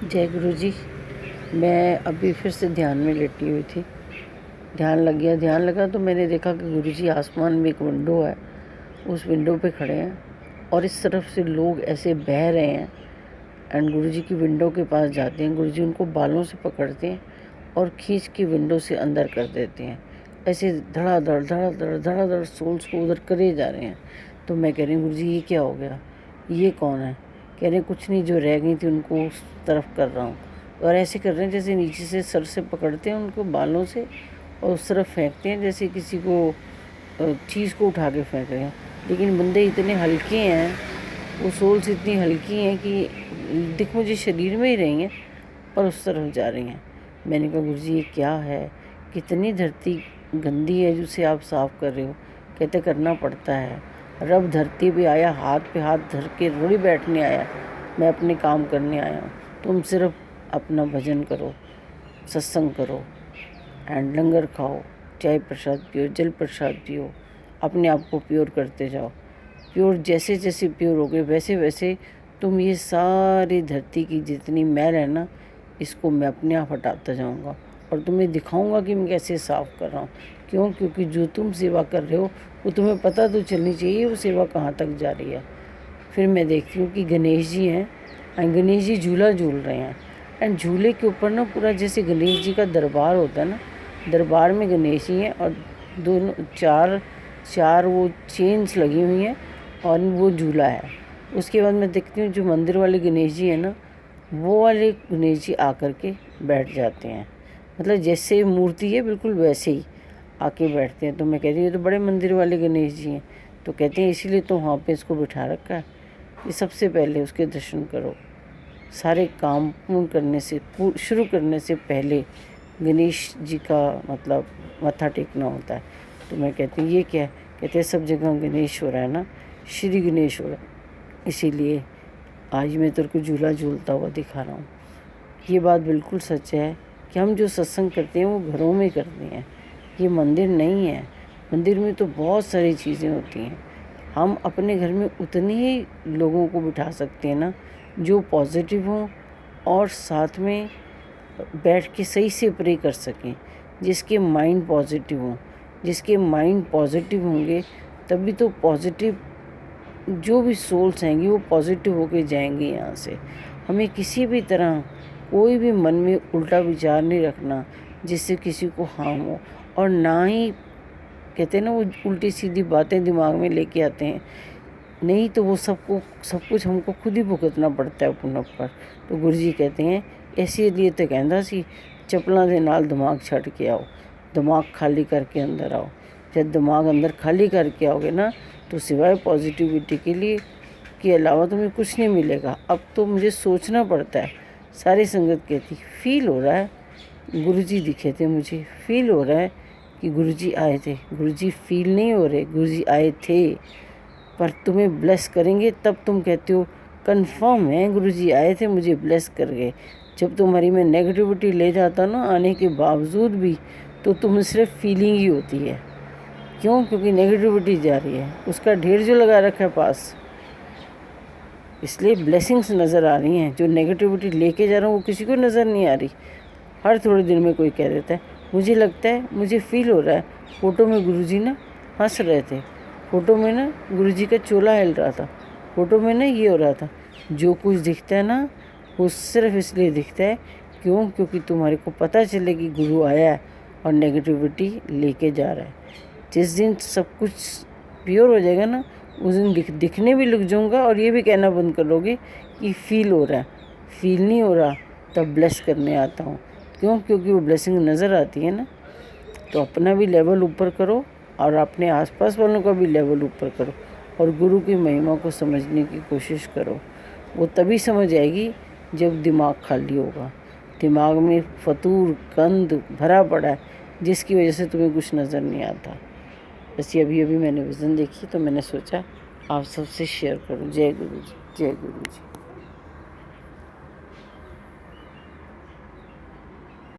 जय गुरु जी। मैं अभी फिर से ध्यान में लेटी हुई थी। ध्यान लगा तो मैंने देखा कि गुरु जी आसमान में एक विंडो है, उस विंडो पे खड़े हैं और इस तरफ से लोग ऐसे बह रहे हैं। एंड गुरु जी की विंडो के पास जाते हैं। गुरु जी उनको बालों से पकड़ते हैं और खींच के विंडो से अंदर कर देते हैं। ऐसे धड़ाधड़ सोल्स को उधर करे जा रहे हैं। तो मैं कह रही हूँ गुरु जी ये क्या हो गया, ये कौन है? कह रहे कुछ नहीं, जो रह गई थी उनको उस तरफ कर रहा हूँ। और ऐसे कर रहे हैं जैसे नीचे से सर से पकड़ते हैं उनको बालों से और उस तरफ फेंकते हैं, जैसे किसी को चीज़ को उठा के फेंक रहे हैं। लेकिन बंदे इतने हल्के हैं, वो सोल्स इतनी हल्की हैं कि दिख मुझे शरीर में ही रही हैं पर उस तरफ जा रही हैं। मैंने कहा गुरु जी ये क्या है, कितनी धरती गंदी है जिसे आप साफ़ कर रहे हो। कहते करना पड़ता है, रब धरती पे आया, हाथ पे हाथ धर के थोड़ी बैठने आया, मैं अपने काम करने आया हूँ। तुम सिर्फ अपना भजन करो, सत्संग करो एंड लंगर खाओ, चाय प्रसाद पियो, जल प्रसाद पियो, अपने आप को प्योर करते जाओ। प्योर जैसे जैसे प्योर हो गए वैसे वैसे तुम ये सारी धरती की जितनी मैल है ना, इसको मैं अपने आप हटाता जाऊंगा और तुम्हें दिखाऊंगा कि मैं कैसे साफ़ कर रहा हूँ। क्यों? क्योंकि जो तुम सेवा कर रहे हो वो तुम्हें पता तो चलनी चाहिए वो सेवा कहाँ तक जा रही है। फिर मैं देखती हूँ कि गणेश जी हैं, गणेश जी झूला झूल रहे हैं। एंड झूले के ऊपर ना पूरा जैसे गणेश जी का दरबार होता है ना, दरबार में गणेश जी हैं और दोनों चार वो चेन्स लगी हुई हैं और वो झूला है। उसके बाद मैं देखती हूँ जो मंदिर वाले गणेश जी हैं ना, वो वाले गणेश जी आकर के बैठ जाते हैं। मतलब जैसे मूर्ति है बिल्कुल वैसे ही आके बैठते हैं। तो मैं कहती हूँ ये तो बड़े मंदिर वाले गणेश जी हैं। तो कहते हैं इसीलिए तो वहाँ पे इसको बिठा रखा है, ये सबसे पहले उसके दर्शन करो। सारे काम पूर्ण करने से शुरू करने से पहले गणेश जी का मतलब मत्था टेकना होता है। तो मैं कहती हूँ ये क्या है? कहते हैं सब जगह गणेश हो रहा है ना, श्री गणेश हो रहा है, इसीलिए आज मैं तेरे को झूला झूलता हुआ दिखा रहा हूँ। ये बात बिल्कुल सच है कि हम जो सत्संग करते हैं वो घरों में करते हैं, ये मंदिर नहीं है। मंदिर में तो बहुत सारी चीज़ें होती हैं। हम अपने घर में उतने ही लोगों को बिठा सकते हैं ना जो पॉजिटिव हों और साथ में बैठ के सही से प्रे कर सकें, जिसके माइंड पॉजिटिव हों। जिसके माइंड पॉजिटिव होंगे तभी तो पॉजिटिव जो भी सोल्स आएंगी वो पॉजिटिव होके जाएंगे यहाँ से। हमें किसी भी तरह कोई भी मन में उल्टा विचार नहीं रखना जिससे किसी को हार्म हो, और ना ही कहते हैं ना वो उल्टी सीधी बातें दिमाग में लेके आते हैं, नहीं तो वो सब कुछ हमको खुद ही भुगतना पड़ता है अपने ऊपर। तो गुरु जी कहते हैं इसीलिए तो कहता सी चप्पलों के नाल दिमाग छड़ के आओ, दिमाग खाली करके अंदर आओ। जब दिमाग अंदर खाली करके आओगे ना तो सिवाय पॉजिटिविटी के अलावा तुम्हें कुछ नहीं मिलेगा। अब तो मुझे सोचना पड़ता है। सारी संगत कहती फील हो रहा है गुरुजी दिखे थे, मुझे फील हो रहा है कि गुरुजी आए थे। गुरुजी फील नहीं हो रहे, गुरुजी आए थे। पर तुम्हें ब्लेस करेंगे तब तुम कहते हो कंफर्म है गुरुजी आए थे, मुझे ब्लेस कर गए। जब तुम्हारी में नेगेटिविटी ले जाता ना आने के बावजूद भी, तो तुम्हें सिर्फ फीलिंग ही होती है। क्यों? क्योंकि नेगेटिविटी जा रही है, उसका ढेर जो लगा रखा है पास, इसलिए ब्लेसिंग्स नज़र आ रही हैं। जो नेगेटिविटी लेके जा रहा हूँ वो किसी को नज़र नहीं आ रही। हर थोड़े दिन में कोई कह देता है मुझे लगता है, मुझे फील हो रहा है फ़ोटो में गुरुजी ना हंस रहे थे, फ़ोटो में ना गुरुजी का चोला हिल रहा था, फ़ोटो में ना ये हो रहा था। जो कुछ दिखता है ना वो सिर्फ इसलिए दिखता है क्यों? क्योंकि तुम्हारे को पता चले कि गुरु आया है और नेगेटिविटी लेके जा रहा है। जिस दिन सब कुछ प्योर हो जाएगा ना उस दिन दिखने भी लग जाऊँगा और ये भी कहना बंद कर लोगे कि फ़ील हो रहा है। फ़ील नहीं हो रहा तब ब्लेस करने आता हूँ। क्यों? क्योंकि वो ब्लेसिंग नज़र आती है ना। तो अपना भी लेवल ऊपर करो और अपने आसपास वालों का भी लेवल ऊपर करो और गुरु की महिमा को समझने की कोशिश करो। वो तभी समझ आएगी जब दिमाग खाली होगा। दिमाग में फतूर गंद भरा पड़ा है जिसकी वजह से तुम्हें कुछ नज़र नहीं आता। बस ये अभी मैंने विज़न देखी तो मैंने सोचा आप सबसे शेयर करूं। जय गुरु जी, जय गुरु जी।